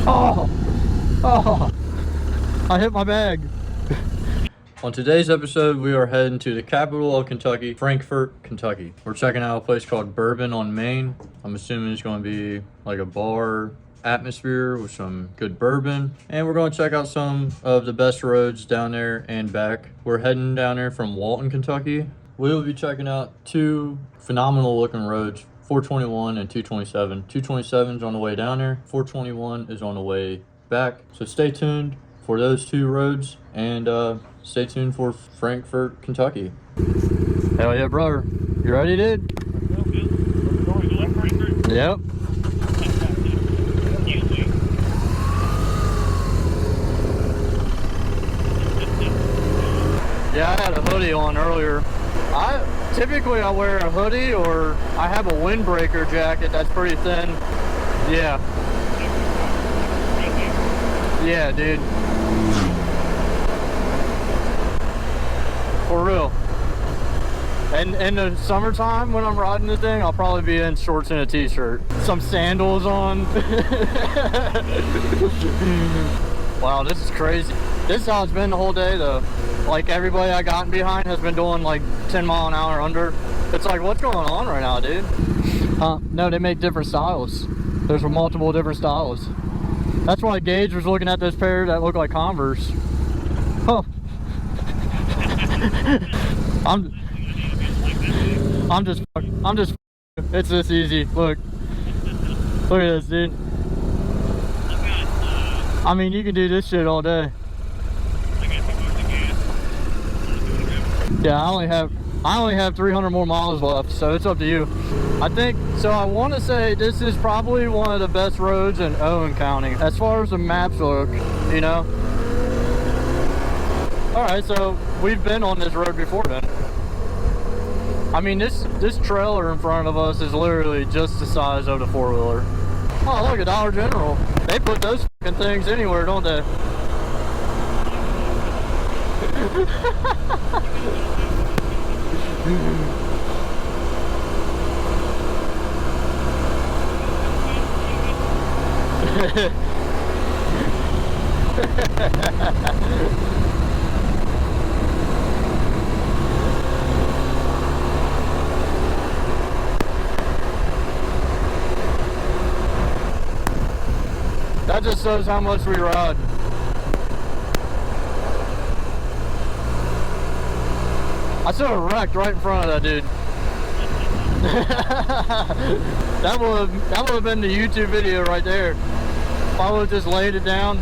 Oh, oh, I hit my bag. On today's episode, we are heading to the capital of Kentucky, Frankfurt, Kentucky. We're checking out a place called Bourbon on Main. I'm assuming it's going to be like a bar atmosphere with some good bourbon. And we're going to check out some of the best roads down there and back. We're heading down there from Walton, Kentucky. We will be checking out two phenomenal looking roads, 421 and 227. 227 is on the way down there. 421 is on the way back. So stay tuned for those two roads and stay tuned for Frankfurt, Kentucky. Hell yeah, brother. You ready, dude? Yep. Yeah, I had a hoodie on earlier. Typically I wear a hoodie or I have a windbreaker jacket that's pretty thin. Yeah. Yeah, dude. For real. And in the summertime when I'm riding the thing, I'll probably be in shorts and a t-shirt. Some sandals on. Wow, this is crazy. This is how it's been the whole day though. Like everybody I gotten behind has been doing like 10 mile an hour under. It's like, what's going on right now, dude? No, they make different styles. There's multiple different styles. That's why Gage was looking at this pair that look like Converse. Huh. I'm just, it's this easy. Look at this, dude. I mean, you can do this shit all day. Yeah, I only have 300 more miles left, so it's up to you. I think, so I want to say this is probably one of the best roads in Owen County, as far as the maps look, you know? Alright, so we've been on this road before then. I mean, this trailer in front of us is literally just the size of the four-wheeler. Oh, look at Dollar General. They put those fucking things anywhere, don't they? That just shows how much we ride. I should have wrecked right in front of that dude. that would have been the YouTube video right there. If I would have just laid it down.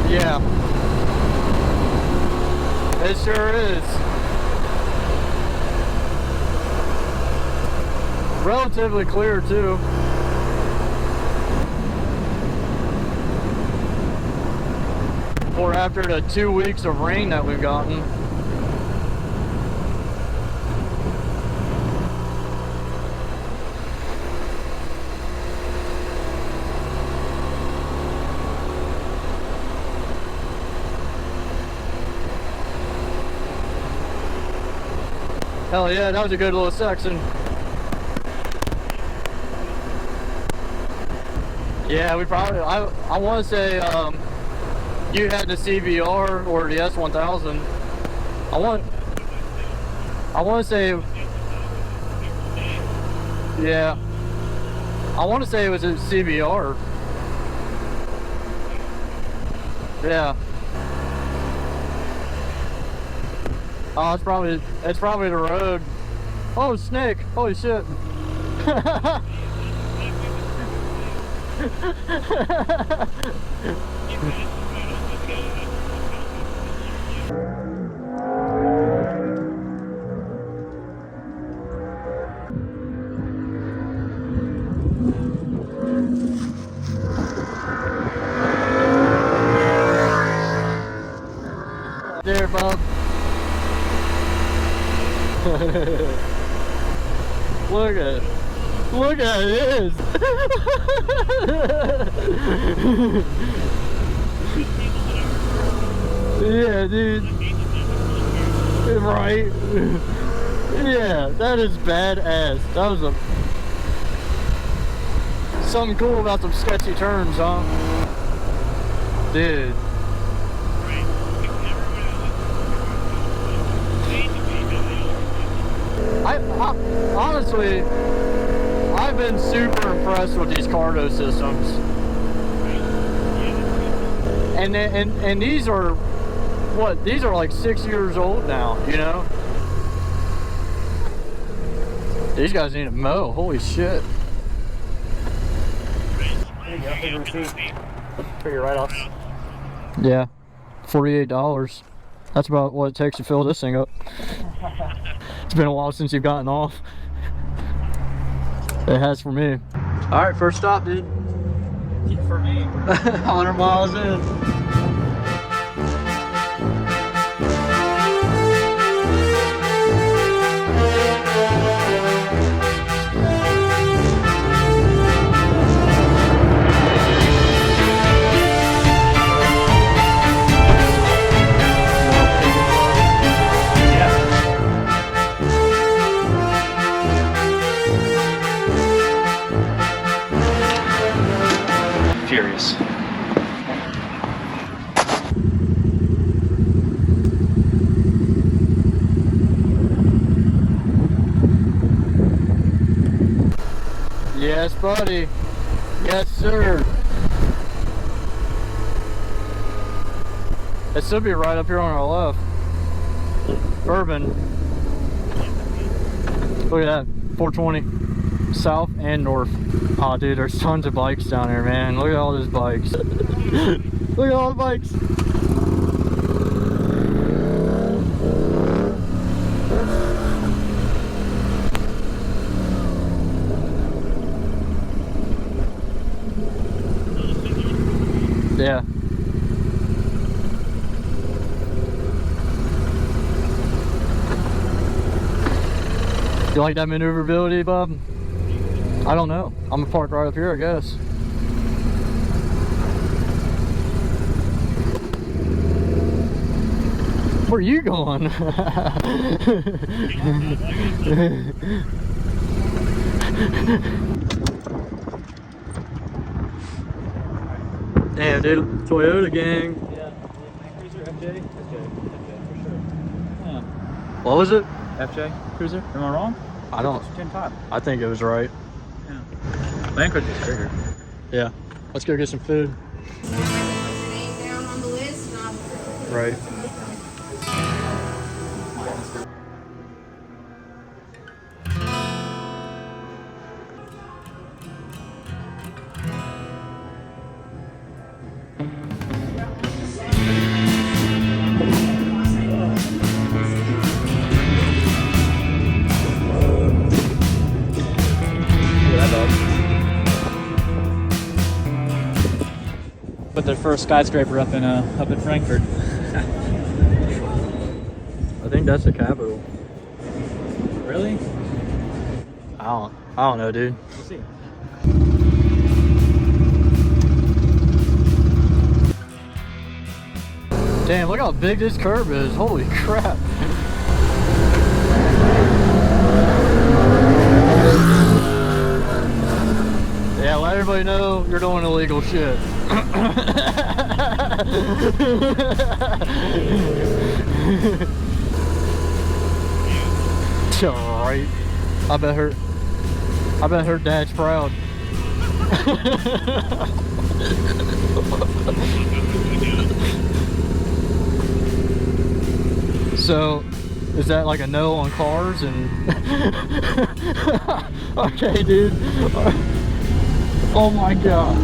Yeah. It sure is. Relatively clear too. Or after the 2 weeks of rain that we've gotten. Hell yeah, that was a good little section. Yeah, we probably, I want to say you had the CBR or the S1000. I want to say, yeah, I want to say it was a CBR. Yeah. Oh, it's probably the road. Oh, snake! Holy shit! There, bub. Look at it. Look at this. Yeah, dude. Right. Yeah, that is badass. That was something cool about some sketchy turns, huh? Dude. I honestly, I've been super impressed with these cargo systems. And these are, what, these are like 6 years old now, you know? These guys need to mow, holy shit. There you go, here's a receipt for your write-offs. Yeah, $48. That's about what it takes to fill this thing up. It's been a while since you've gotten off. It has for me. All right, first stop, dude. For me. 100 miles in. Furious. Yes, buddy. Yes, sir. It should be right up here on our left. Bourbon. Look at that. 420. South and north. Oh, dude, there's tons of bikes down there, man. Look at all those bikes. Look at all the bikes. Yeah. You like that maneuverability, Bob? I don't know. I'm gonna park right up here, I guess. Where are you going? Damn, dude, Toyota gang. Yeah, Cruiser FJ? FJ for sure. Yeah. What was it? FJ Cruiser? Am I wrong? I don't. 10.5. I think it was right. Yeah. Land Cruiser's bigger. Yeah. Let's go get some food. Down on the list. Right. Put their first skyscraper up in Frankfurt. I think that's the capital. Really? I don't know, dude. We'll see. Damn, look how big this curb is. Holy crap. Yeah, let everybody know you're doing illegal shit. Alright. I bet her dad's proud. So, is that like a no on cars and okay, dude. Oh my god.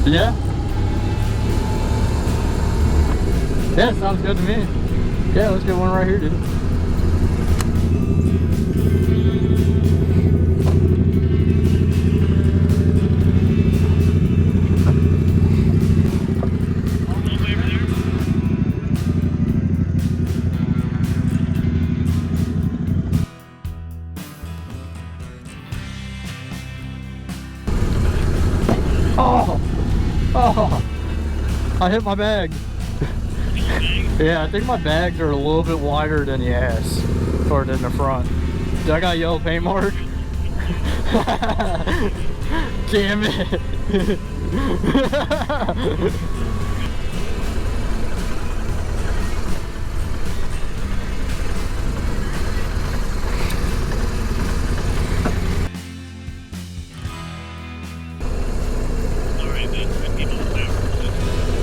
Yeah? Yeah, sounds good to me. Yeah, let's get one right here, dude. I hit my bag. Yeah, I think my bags are a little bit wider than the ass, or than the front. Do I got a yellow paint mark? Damn it.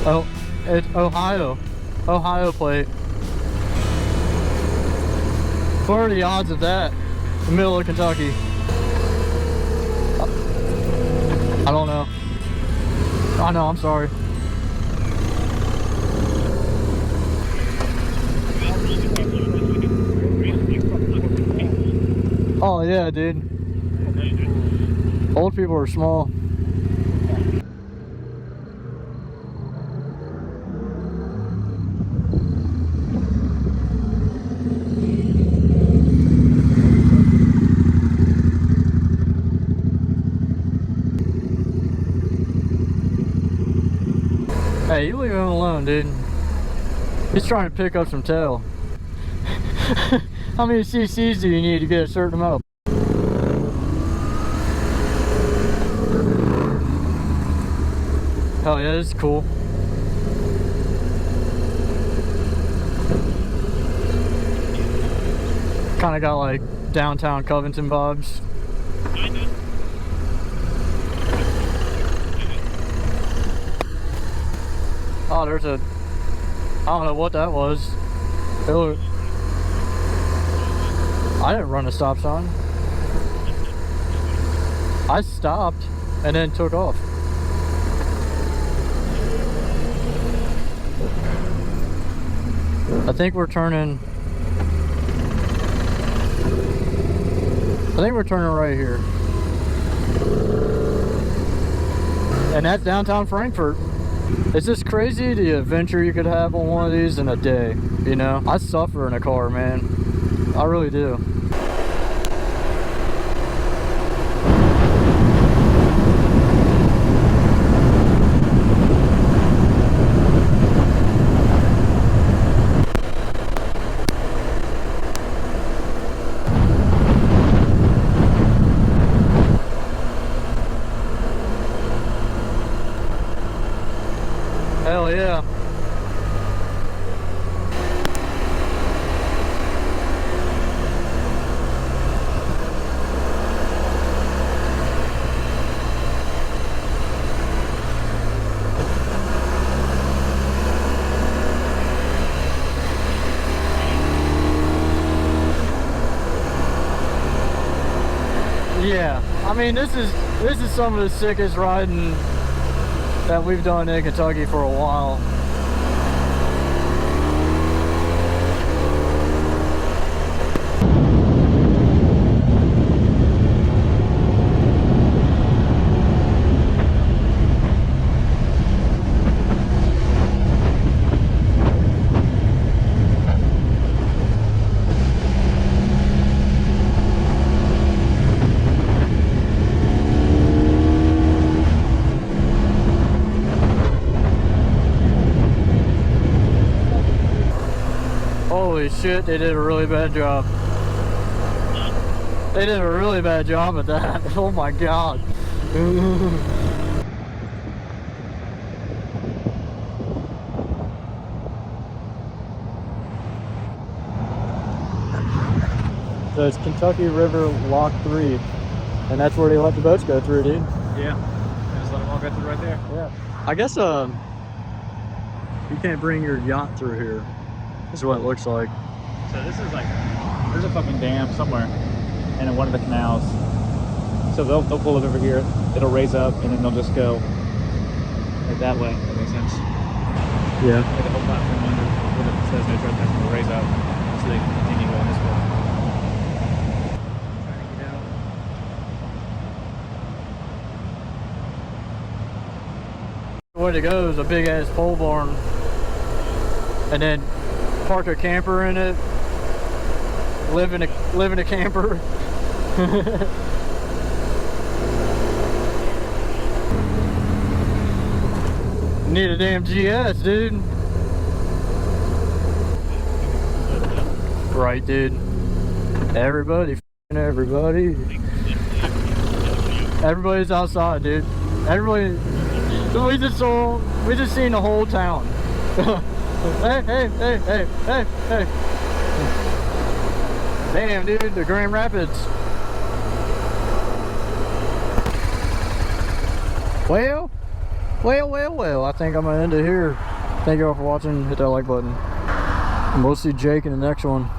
Oh, it's Ohio. Ohio plate. What are the odds of that? The middle of Kentucky. I don't know. I know, I'm sorry. Oh yeah, dude. Old people are small. Hey, you leave him alone, dude. He's trying to pick up some tail. How many cc's do you need to get a certain amount? Hell yeah, this is cool. Kind of got like downtown Covington vibes. Oh, there's a... I don't know what that was. I didn't run a stop sign. I stopped and then took off. I think we're turning... right here. And that's downtown Frankfurt. It's just crazy the adventure you could have on one of these in a day, you know? I suffer in a car, man. I really do. Hell yeah. Yeah, I mean this is some of the sickest riding that we've done in Kentucky for a while. Holy shit, they did a really bad job. They did a really bad job at that. Oh my god. So it's Kentucky River Lock 3. And that's where they let the boats go through, dude. Yeah. Just let them all go through right there. Yeah. I guess you can't bring your yacht through here. This is what it looks like. So this is like, there's a fucking dam somewhere, and in one of the canals. So they'll pull it over here. It'll raise up, and then they'll just go like that way. That makes sense. Yeah. Like the whole platform under where it says no trespassing will raise up, so they can continue going this way. Trying to get out. The way to go is a big ass pole barn, and then park a camper in it, live in a camper. Need a damn GS, dude. Right, dude. Everybody, everybody. Everybody's outside, dude. Everybody. We just seen the whole town. Hey, hey, hey, hey, hey, hey. Damn, dude, the Grand Rapids. Well, I think I'm gonna end it here. Thank y'all for watching. Hit that like button. And we'll see Jake in the next one.